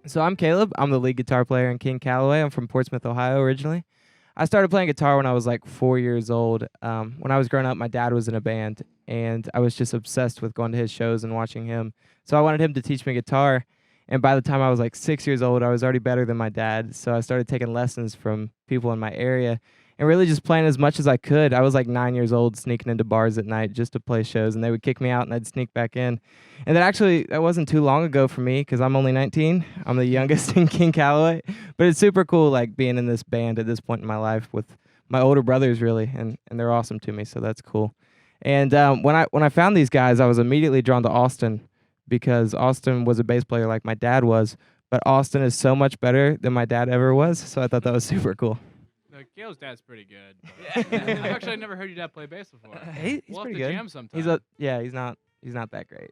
So I'm Caleb. I'm the lead guitar player in King Calaway. I'm from Portsmouth, Ohio originally. I started playing guitar when I was like 4 years old. When I was growing up, my dad was in a band, and I was just obsessed with going to his shows and watching him. So I wanted him to teach me guitar. And by the time I was like 6 years old, I was already better than my dad. So I started taking lessons from people in my area and really just playing as much as I could. I was like 9 years old, sneaking into bars at night just to play shows, and they would kick me out, and I'd sneak back in. And that wasn't too long ago for me because I'm only 19. I'm the youngest in King Calaway, but it's super cool like being in this band at this point in my life with my older brothers really, and they're awesome to me, so that's cool. And when I found these guys, I was immediately drawn to Austin because Austin was a bass player like my dad was, but Austin is so much better than my dad ever was, so I thought that was super cool. Gail's dad's pretty good. I've actually never heard your dad play bass before. He's we'll pretty have to good. jam sometime. He's not that great.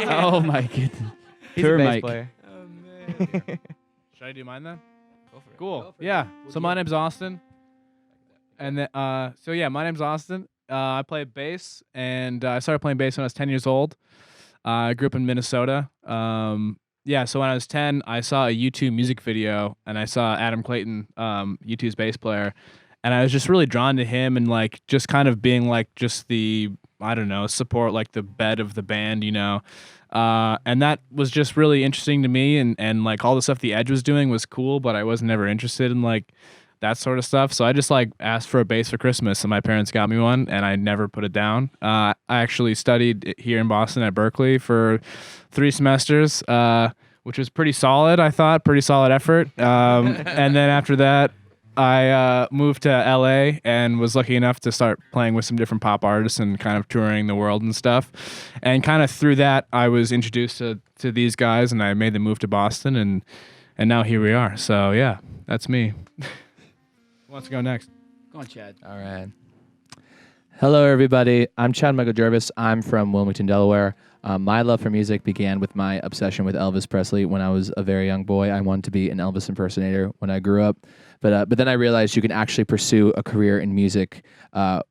Oh my goodness. He's Tour a bass mic. player. Oh, man. Should I do mine then? Go for it. Cool. Go for it. Yeah. We'll So do my it. name's Austin. And then, my name's Austin. I play bass, and I started playing bass when I was 10 years old. I grew up in Minnesota. So when I was 10, I saw a U2 music video, and I saw Adam Clayton, U2's bass player, and I was just really drawn to him and like just kind of being like just the, I don't know, support like the bed of the band, you know. And that was just really interesting to me, and like all the stuff the Edge was doing was cool, but I wasn't ever interested in like that sort of stuff. So I just like asked for a bass for Christmas, and my parents got me one, and I never put it down. I actually studied here in Boston at Berkeley for 3 semesters, which was pretty solid, I thought, pretty solid effort. And then after that, I moved to LA and was lucky enough to start playing with some different pop artists and kind of touring the world and stuff. And kind of through that, I was introduced to these guys, and I made the move to Boston, and now here we are. So yeah, that's me. Who wants to go next? Go on, Chad. All right. Hello, everybody. I'm Chad Michael Jervis. I'm from Wilmington, Delaware. My love for music began with my obsession with Elvis Presley when I was a very young boy. I wanted to be an Elvis impersonator when I grew up, but then I realized you can actually pursue a career in music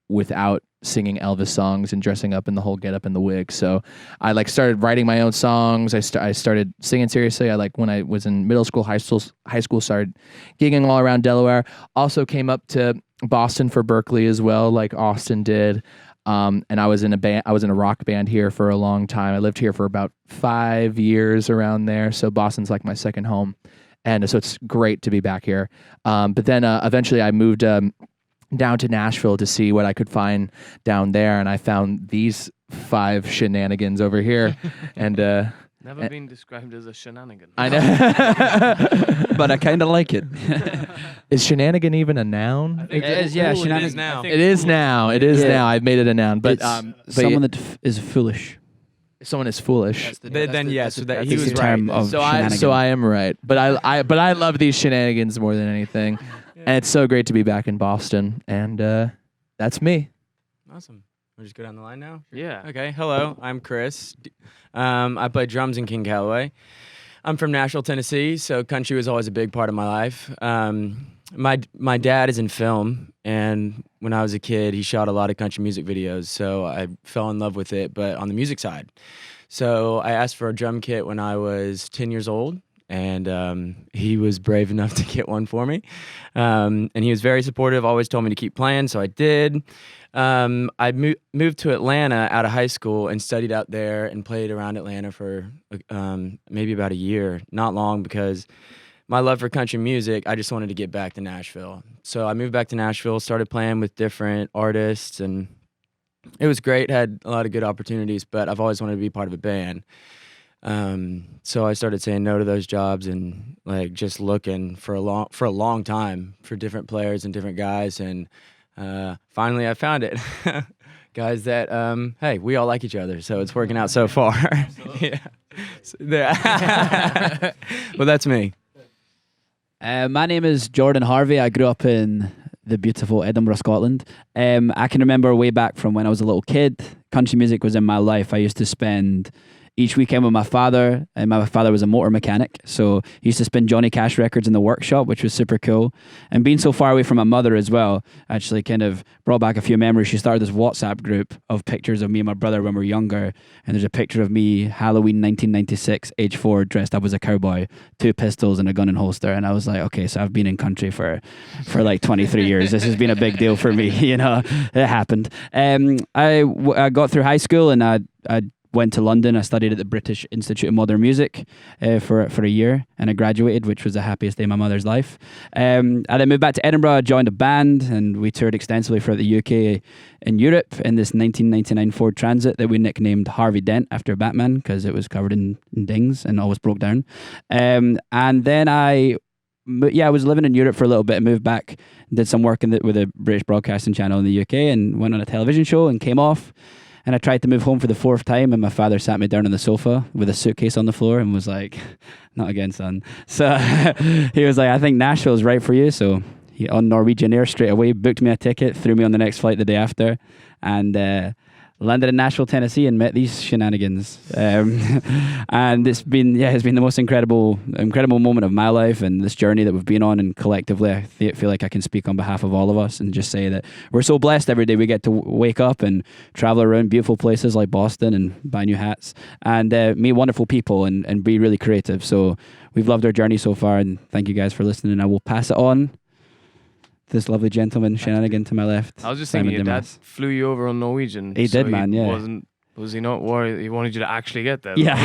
without singing Elvis songs and dressing up in the whole get-up and the wig. So I started writing my own songs. I started singing seriously. When I was in middle school, high school, started gigging all around Delaware. Also came up to Boston for Berkeley as well, like Austin did. And I was in a band. I was in a rock band here for a long time. I lived here for about 5 years around there. So Boston's like my second home, and so it's great to be back here. But then eventually I moved down to Nashville to see what I could find down there, and I found these 5 shenanigans over here, and. Never been described as a shenanigan. I know, But I kind of like it. Is shenanigan even a noun? It is, yeah. Cool, it Shenanigans. is now. It is now. It is Yeah. now. I've made it a noun, but It's someone that is foolish. someone is foolish. That's the- But that's then the- yeah, that's so the- that that's he the was the right. term of So shenanigan. I am right, but I love these shenanigans more than anything, and it's so great to be back in Boston, and that's me. Awesome. We'll just go down the line now. Yeah. Okay. Hello, I'm Chris. I play drums in King Calaway. I'm from Nashville, Tennessee, so country was always a big part of my life. My dad is in film, and when I was a kid, he shot a lot of country music videos, so I fell in love with it, but on the music side. So I asked for a drum kit when I was 10 years old, and he was brave enough to get one for me. And he was very supportive, always told me to keep playing, so I did. I moved to Atlanta out of high school and studied out there and played around Atlanta for maybe about a year. Not long, because my love for country music, I just wanted to get back to Nashville. So I moved back to Nashville, started playing with different artists, and it was great, had a lot of good opportunities, but I've always wanted to be part of a band. So I started saying no to those jobs and like just looking for a long time for different players and different guys, and finally I found it. Guys that hey, we all like each other, so it's working out so far. Yeah. Well, that's me. My name is Jordan Harvey. I grew up in the beautiful Edinburgh, Scotland. I can remember way back from when I was a little kid, country music was in my life. I used to spend each weekend with my father, and my father was a motor mechanic, so he used to spin Johnny Cash records in the workshop, which was super cool. And being so far away from my mother as well, actually kind of brought back a few memories. She started this WhatsApp group of pictures of me and my brother when we were younger, and there's a picture of me, Halloween 1996, age 4, dressed up as a cowboy, 2 pistols and a gun and holster, and I was like, okay, so I've been in country for like 23 years. This has been a big deal for me, you know. It happened. I got through high school, and I went to London. I studied at the British Institute of Modern Music for a year, and I graduated, which was the happiest day of my mother's life. I then moved back to Edinburgh, joined a band, and we toured extensively throughout the UK and Europe in this 1999 Ford Transit that we nicknamed Harvey Dent after Batman because it was covered in dings and always broke down. And then I was living in Europe for a little bit. I moved back, did some work with a British broadcasting channel in the UK, and went on a television show and came off. And I tried to move home for the 4th time, and my father sat me down on the sofa with a suitcase on the floor and was like, "Not again, son." So he was like, "I think Nashville's right for you." So he, on Norwegian Air straight away, booked me a ticket, threw me on the next flight the day after, and landed in Nashville, Tennessee, and met these shenanigans. And it's been the most incredible moment of my life, and this journey that we've been on. And collectively, I feel like I can speak on behalf of all of us and just say that we're so blessed every day we get to wake up and travel around beautiful places like Boston and buy new hats and meet wonderful people and be really creative. So we've loved our journey so far, and thank you guys for listening. I will pass it on. This lovely gentleman, Shenanigan, to my left. I was just Simon thinking, your dad Dimas. flew you over on Norwegian. He did, man, yeah. Was he not worried? He wanted you to actually get there. Yeah.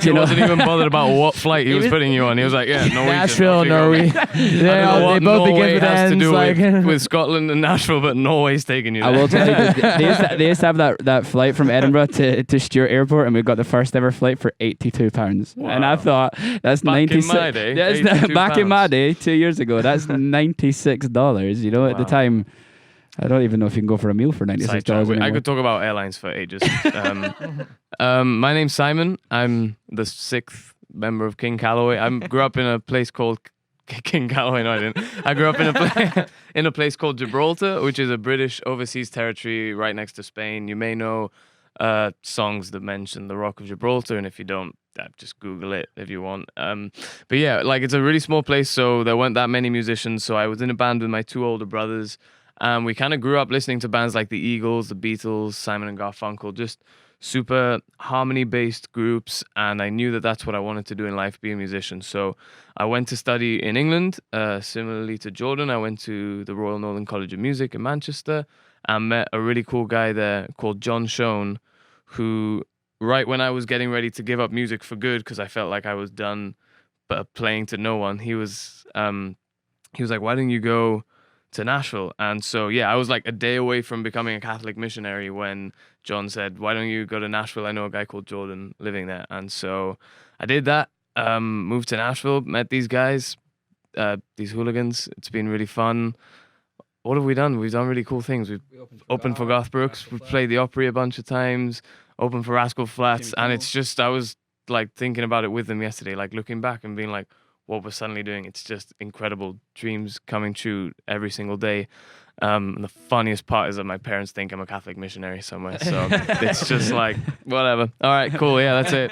He wasn't even bothered about what flight he was putting you on. He was like, yeah, Norwegian. Nashville, Norway. I don't know what They both begin Norway with has to ends. do Like, with Scotland and Nashville, but Norway's taking you I there. will tell you, they used to have that flight from Edinburgh to Stewart Airport, and we got the first ever flight for £82. Wow. And I thought, that's Back in 96. my day, That's £82. back in my day, 2 years ago, that's $96. You know, at the Wow. time, I don't even know if you can go for a meal for $96 Sidetrack. I anymore. could talk about airlines for ages. My name's Simon. I'm the 6th member of King Calaway. I grew up in a place called King Calaway. No, I didn't. I grew up in a place called Gibraltar, which is a British overseas territory right next to Spain. You may know songs that mention the Rock of Gibraltar, and if you don't, just Google it if you want. But yeah, like it's a really small place, so there weren't that many musicians. So I was in a band with my 2 older brothers. We kind of grew up listening to bands like the Eagles, the Beatles, Simon and Garfunkel, just super harmony-based groups. And I knew that that's what I wanted to do in life, be a musician. So I went to study in England. Similarly to Jordan, I went to the Royal Northern College of Music in Manchester and met a really cool guy there called John Schoen, who, right when I was getting ready to give up music for good, because I felt like I was done playing to no one, he was like, "Why don't you go to Nashville?" And so, yeah, I was like a day away from becoming a Catholic missionary when John said, "Why don't you go to Nashville? I know a guy called Jordan living there." And so I did that, moved to Nashville, met these guys, these hooligans. It's been really fun. What have we done? We've done really cool things. We've opened for Garth Brooks. We've played the Opry a bunch of times, opened for Rascal Flatts. And it's just, I was like thinking about it with them yesterday, like looking back and being like, what we're suddenly doing, it's just incredible. Dreams coming true every single day. And the funniest part is that my parents think I'm a Catholic missionary somewhere. So it's just like, whatever. All right, cool. Yeah, that's it.